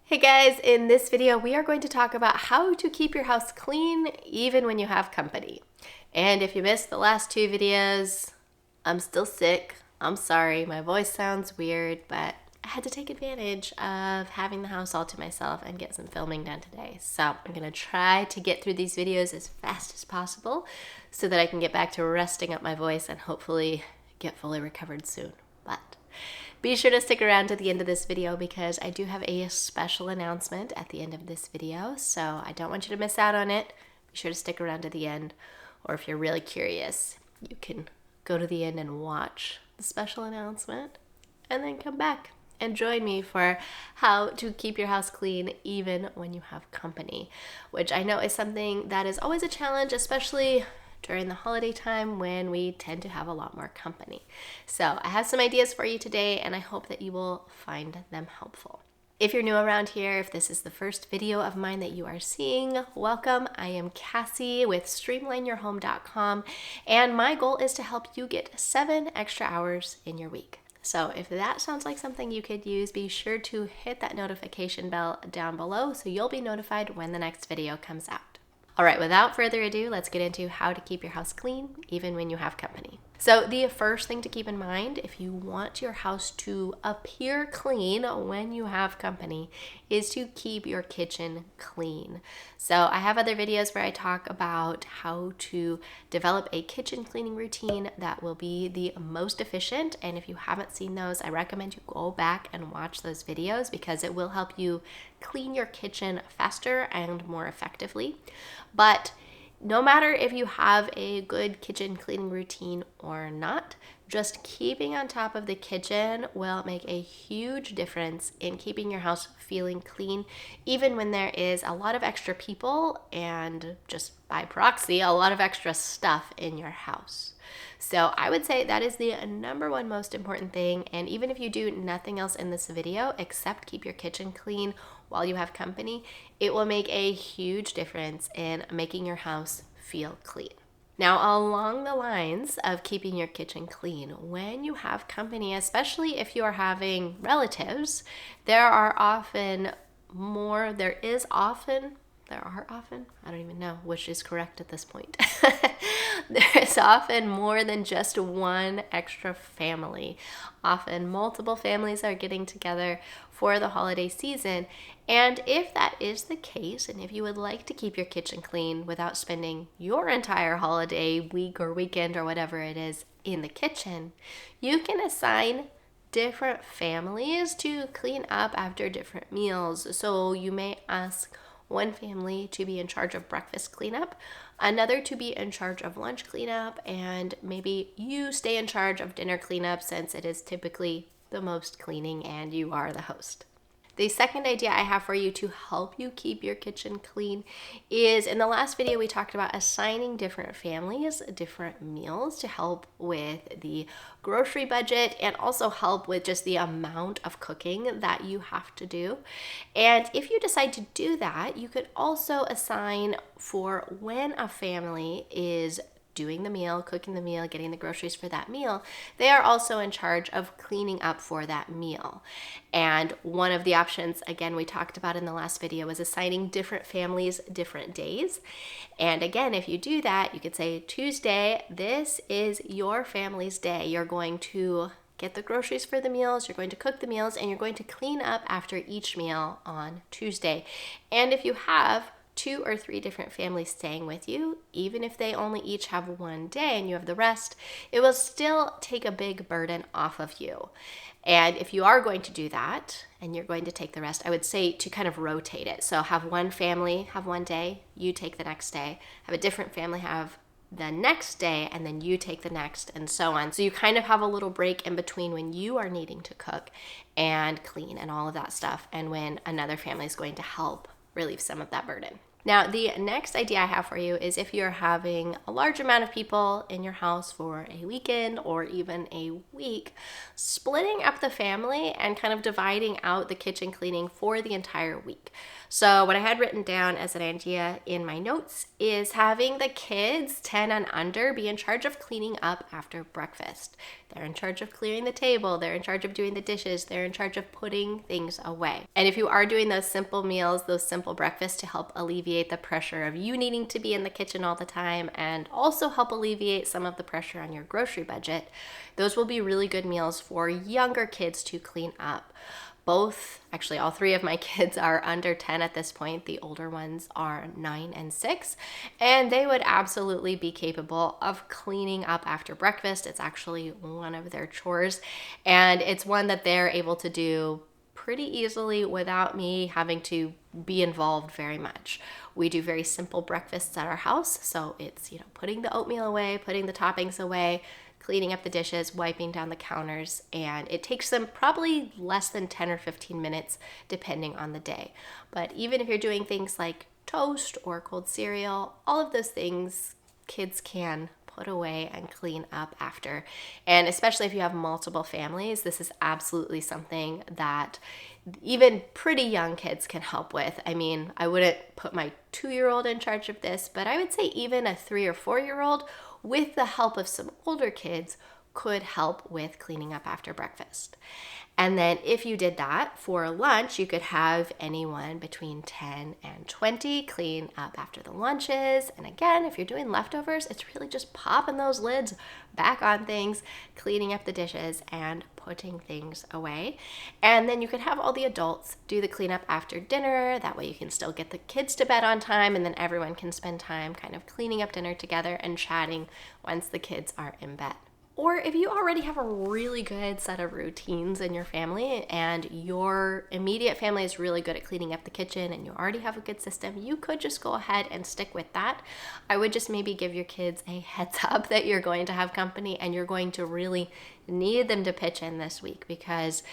Hey guys, in this video we are going to talk about how to keep your house clean even when you have company. And if you missed the last two videos, I'm still sick. I'm sorry, my voice sounds weird, but I had to take advantage of having the house all to myself and get some filming done today. So I'm gonna try to get through these videos as fast as possible so that I can get back to resting up my voice and hopefully get fully recovered soon. But be sure to stick around to the end of this video because I do have a special announcement at the end of this video, so I don't want you to miss out on it. Be sure to stick around to the end, or if you're really curious, you can go to the end and watch the special announcement and then come back and join me for how to keep your house clean even when you have company, which I know is something that is always a challenge, especially during the holiday time when we tend to have a lot more company. So I have some ideas for you today and I hope that you will find them helpful. If you're new around here, if this is the first video of mine that you are seeing, welcome. I am Cassie with StreamlineYourHome.com and my goal is to help you get 7 extra hours in your week. So if that sounds like something you could use, be sure to hit that notification bell down below so you'll be notified when the next video comes out. All right, without further ado, let's get into how to keep your house clean even when you have company. So the first thing to keep in mind if you want your house to appear clean when you have company is to keep your kitchen clean. So I have other videos where I talk about how to develop a kitchen cleaning routine that will be the most efficient. And if you haven't seen those, I recommend you go back and watch those videos because it will help you clean your kitchen faster and more effectively. But no matter if you have a good kitchen cleaning routine or not, just keeping on top of the kitchen will make a huge difference in keeping your house feeling clean, even when there is a lot of extra people and just by proxy, a lot of extra stuff in your house. So I would say that is the number one most important thing. And even if you do nothing else in this video except keep your kitchen clean while you have company, it will make a huge difference in making your house feel clean. Now, along the lines of keeping your kitchen clean, when you have company, especially if you are having relatives, there are often, I don't even know which is correct at this point. There's often more than just one extra family. Often multiple families are getting together for the holiday season. And if that is the case, and if you would like to keep your kitchen clean without spending your entire holiday week or weekend or whatever it is in the kitchen, you can assign different families to clean up after different meals. So you may ask one family to be in charge of breakfast cleanup, another to be in charge of lunch cleanup, and maybe you stay in charge of dinner cleanup since it is typically the most cleaning and you are the host. The second idea I have for you to help you keep your kitchen clean is, in the last video we talked about assigning different families different meals to help with the grocery budget and also help with just the amount of cooking that you have to do. And if you decide to do that, you could also assign for when a family is doing the meal, cooking the meal, getting the groceries for that meal, they are also in charge of cleaning up for that meal. And one of the options, again, we talked about in the last video was assigning different families different days. And again, if you do that, you could say, Tuesday, this is your family's day. You're going to get the groceries for the meals, you're going to cook the meals, and you're going to clean up after each meal on Tuesday. And if you have 2 or 3 different families staying with you, even if they only each have one day and you have the rest, it will still take a big burden off of you. And if you are going to do that and you're going to take the rest, I would say to kind of rotate it. So have one family have one day, you take the next day, have a different family have the next day, and then you take the next, and so on. So you kind of have a little break in between when you are needing to cook and clean and all of that stuff, and when another family is going to help relieve some of that burden. Now, the next idea I have for you is if you're having a large amount of people in your house for a weekend or even a week, splitting up the family and kind of dividing out the kitchen cleaning for the entire week. So what I had written down as an idea in my notes is having the kids 10 and under be in charge of cleaning up after breakfast. They're in charge of clearing the table. They're in charge of doing the dishes. They're in charge of putting things away. And if you are doing those simple meals, those simple breakfasts to help alleviate the pressure of you needing to be in the kitchen all the time and also help alleviate some of the pressure on your grocery budget, those will be really good meals for younger kids to clean up. Actually all three of my kids are under 10 at this point. The older ones are 9 and 6, and they would absolutely be capable of cleaning up after breakfast. It's actually one of their chores, and it's one that they're able to do pretty easily without me having to be involved very much. We do very simple breakfasts at our house, so it's, putting the oatmeal away, putting the toppings away, cleaning up the dishes, wiping down the counters, and it takes them probably less than 10 or 15 minutes depending on the day. But even if you're doing things like toast or cold cereal, all of those things kids can put away and clean up after. And especially if you have multiple families, this is absolutely something that even pretty young kids can help with. I mean, I wouldn't put my 2-year-old in charge of this, but I would say even a 3 or 4-year-old with the help of some older kids could help with cleaning up after breakfast. And then if you did that for lunch, you could have anyone between 10 and 20 clean up after the lunches. And again, if you're doing leftovers, it's really just popping those lids back on things, cleaning up the dishes, and putting things away. And then you could have all the adults do the cleanup after dinner. That way you can still get the kids to bed on time, and then everyone can spend time kind of cleaning up dinner together and chatting once the kids are in bed. Or if you already have a really good set of routines in your family and your immediate family is really good at cleaning up the kitchen and you already have a good system, you could just go ahead and stick with that. I would just maybe give your kids a heads up that you're going to have company and you're going to really need them to pitch in this week, because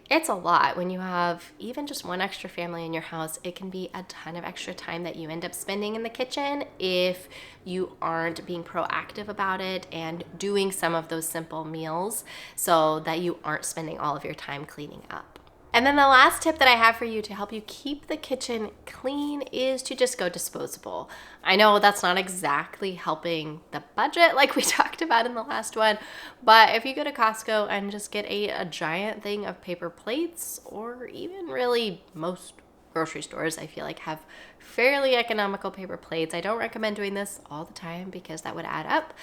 it's a lot. When you have even just one extra family in your house, it can be a ton of extra time that you end up spending in the kitchen if you aren't being proactive about it and doing some of those simple meals so that you aren't spending all of your time cleaning up. And then the last tip that I have for you to help you keep the kitchen clean is to just go disposable. I know that's not exactly helping the budget like we talked about in the last one, but if you go to Costco and just get a giant thing of paper plates, or even really most grocery stores I feel like have fairly economical paper plates. I don't recommend doing this all the time because that would add up,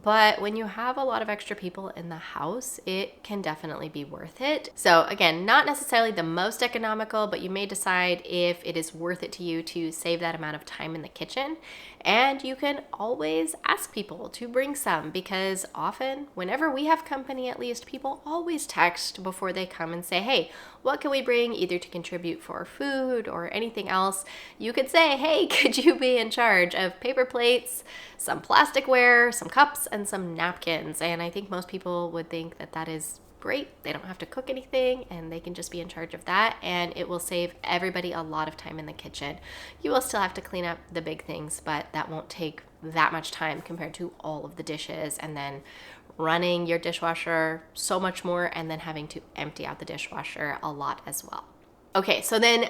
but when you have a lot of extra people in the house, it can definitely be worth it. So again, not necessarily the most economical, but you may decide if it is worth it to you to save that amount of time in the kitchen. And you can always ask people to bring some, because often, whenever we have company at least, people always text before they come and say, hey, what can we bring either to contribute for food or anything else? You could say, hey, could you be in charge of paper plates, some plasticware, some cups, and some napkins? And I think most people would think that that is great. They don't have to cook anything and they can just be in charge of that, and it will save everybody a lot of time in the kitchen. You will still have to clean up the big things, but that won't take that much time compared to all of the dishes and then running your dishwasher so much more and then having to empty out the dishwasher a lot as well. Okay, so then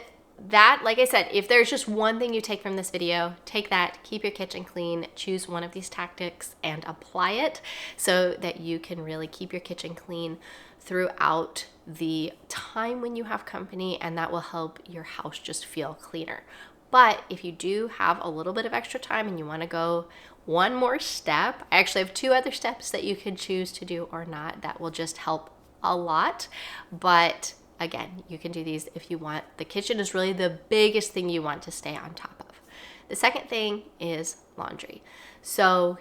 that, like I said, if there's just one thing you take from this video, take that, keep your kitchen clean, choose one of these tactics and apply it so that you can really keep your kitchen clean throughout the time when you have company, and that will help your house just feel cleaner. But if you do have a little bit of extra time and you want to go one more step, I actually have 2 other steps that you can choose to do or not that will just help a lot. But again, you can do these if you want. The kitchen is really the biggest thing you want to stay on top of. The second thing is laundry. So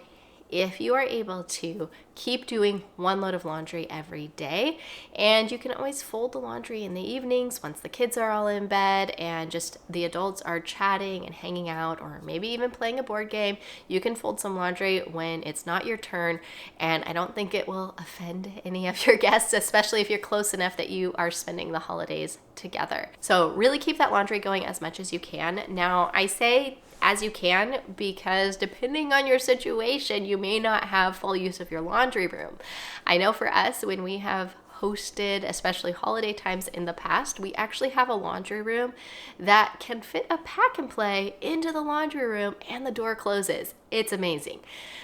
if you are able to keep doing one load of laundry every day, and you can always fold the laundry in the evenings once the kids are all in bed and just the adults are chatting and hanging out, or maybe even playing a board game, you can fold some laundry when it's not your turn, and I don't think it will offend any of your guests, especially if you're close enough that you are spending the holidays together. So really keep that laundry going as much as you can. Now, I say as you can because depending on your situation, you may not have full use of your laundry room. I know for us, when we have hosted, especially holiday times in the past, we actually have a laundry room that can fit a pack and play into the laundry room and the door closes. It's amazing.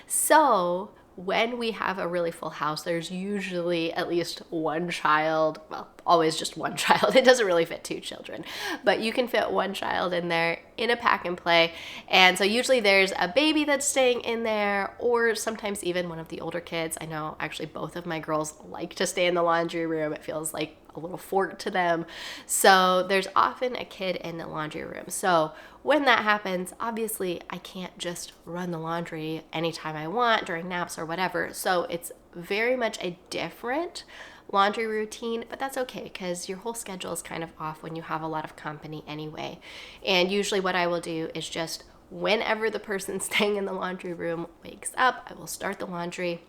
So when we have a really full house, there's usually at least one child, well, always just one child. It doesn't really fit two children, but you can fit one child in there in a pack and play. And so usually there's a baby that's staying in there, or sometimes even one of the older kids. I know actually both of my girls like to stay in the laundry room. It feels like a little fort to them. So there's often a kid in the laundry room. So when that happens, obviously I can't just run the laundry anytime I want during naps or whatever. So it's very much a different laundry routine, but that's okay because your whole schedule is kind of off when you have a lot of company anyway. And usually what I will do is just whenever the person staying in the laundry room wakes up, I will start the laundry.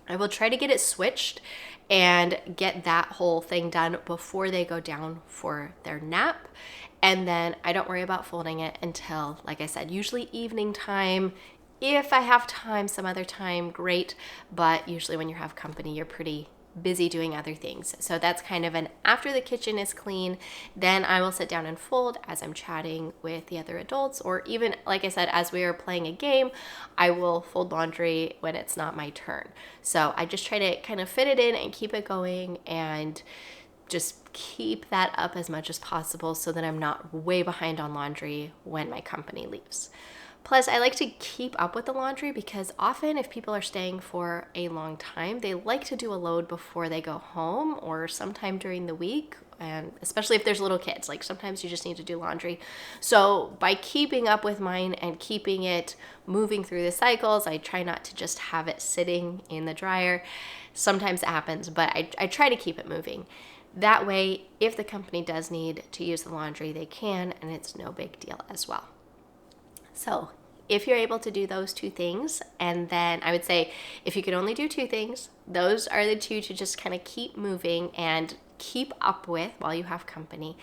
I will try to get it switched and get that whole thing done before they go down for their nap. And then I don't worry about folding it until, like I said, usually evening time. If I have time, some other time, great. But usually when you have company, you're pretty busy doing other things. So that's kind of an after the kitchen is clean, then I will sit down and fold as I'm chatting with the other adults, or even, like I said, as we are playing a game, I will fold laundry when it's not my turn. So I just try to kind of fit it in and keep it going and just keep that up as much as possible so that I'm not way behind on laundry when my company leaves. Plus, I like to keep up with the laundry because often if people are staying for a long time, they like to do a load before they go home or sometime during the week. And especially if there's little kids, like sometimes you just need to do laundry. So by keeping up with mine and keeping it moving through the cycles, I try not to just have it sitting in the dryer. Sometimes it happens, but I try to keep it moving. That way, if the company does need to use the laundry, they can, and it's no big deal as well. So if you're able to do those two things, and then I would say if you could only do two things, those are the two to just kind of keep moving and keep up with while you have company.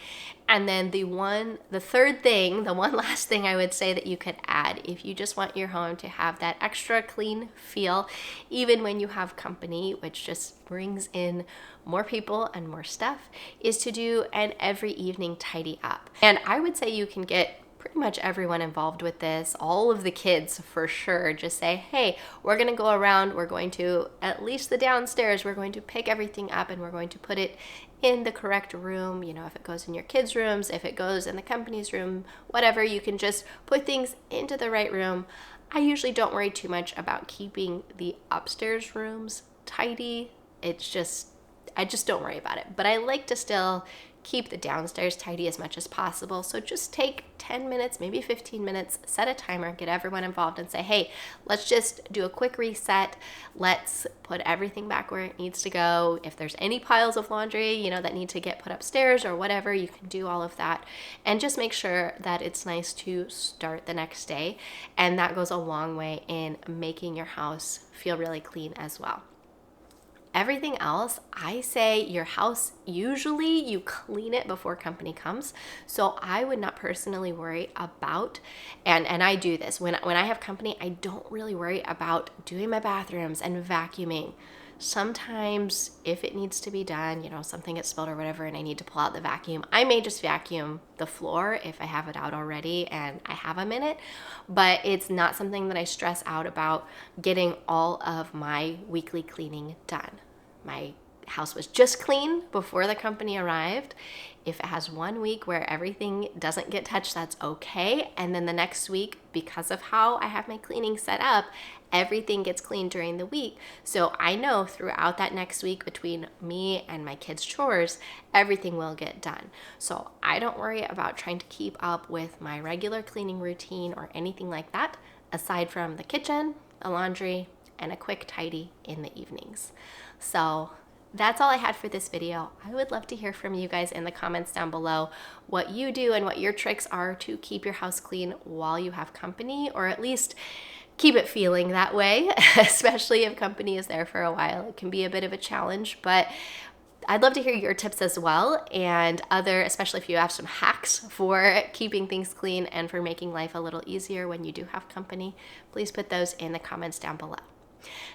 And then the one last thing I would say that you could add if you just want your home to have that extra clean feel, even when you have company, which just brings in more people and more stuff, is to do an every evening tidy up. And I would say you can get pretty much everyone involved with this, all of the kids for sure, just say, hey, we're going to go around, we're going to, at least the downstairs, we're going to pick everything up and we're going to put it in the correct room. You know, if it goes in your kids' rooms, if it goes in the company's room, whatever, you can just put things into the right room. I usually don't worry too much about keeping the upstairs rooms tidy. I just don't worry about it. But I like to still keep the downstairs tidy as much as possible. So just take 10 minutes, maybe 15 minutes, set a timer, get everyone involved and say, hey, let's just do a quick reset. Let's put everything back where it needs to go. If there's any piles of laundry, that need to get put upstairs or whatever, you can do all of that. And just make sure that it's nice to start the next day. And that goes a long way in making your house feel really clean as well. Everything else, I say your house, usually you clean it before company comes. So I would not personally worry about, and I do this, when I have company, I don't really worry about doing my bathrooms and vacuuming. Sometimes if it needs to be done, something gets spilled or whatever and I need to pull out the vacuum, I may just vacuum the floor if I have it out already and I have a minute, but it's not something that I stress out about getting all of my weekly cleaning done. My house was just clean before the company arrived. If it has 1 week where everything doesn't get touched, that's okay. And then the next week, because of how I have my cleaning set up, everything gets cleaned during the week. So I know throughout that next week between me and my kids' chores, everything will get done. So I don't worry about trying to keep up with my regular cleaning routine or anything like that, aside from the kitchen, the laundry, and a quick tidy in the evenings. So that's all I had for this video. I would love to hear from you guys in the comments down below what you do and what your tricks are to keep your house clean while you have company, or at least keep it feeling that way, especially if company is there for a while. It can be a bit of a challenge, but I'd love to hear your tips as well, and especially if you have some hacks for keeping things clean and for making life a little easier when you do have company. Please put those in the comments down below.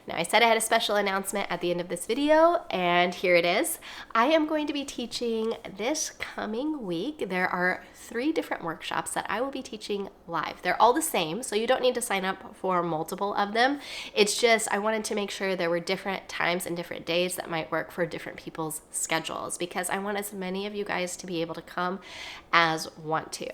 Now, I said I had a special announcement at the end of this video, and here it is. I am going to be teaching this coming week. There are 3 different workshops that I will be teaching live. They're all the same, so you don't need to sign up for multiple of them. It's just I wanted to make sure there were different times and different days that might work for different people's schedules, because I want as many of you guys to be able to come as want to.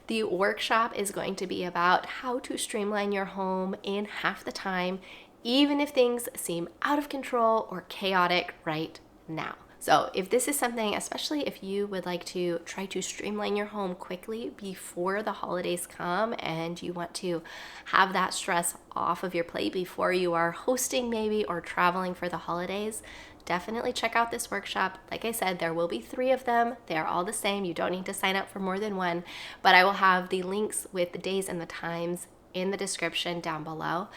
The workshop is going to be about how to streamline your home in half the time, even if things seem out of control or chaotic right now. So if this is something, especially if you would like to try to streamline your home quickly before the holidays come and you want to have that stress off of your plate before you are hosting maybe or traveling for the holidays, definitely check out this workshop. Like I said, there will be 3 of them. They are all the same. You don't need to sign up for more than one, but I will have the links with the days and the times in the description down below.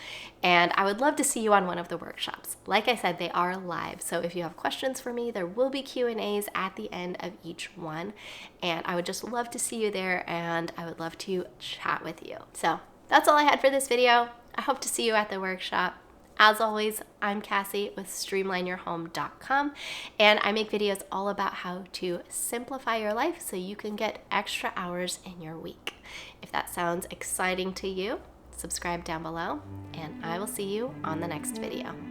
And I would love to see you on one of the workshops. Like I said, they are live. So if you have questions for me, there will be Q&As at the end of each one. And I would just love to see you there, and I would love to chat with you. So that's all I had for this video. I hope to see you at the workshop. As always, I'm Cassie with StreamlineYourHome.com, and I make videos all about how to simplify your life so you can get extra hours in your week. If that sounds exciting to you, subscribe down below, and I will see you on the next video.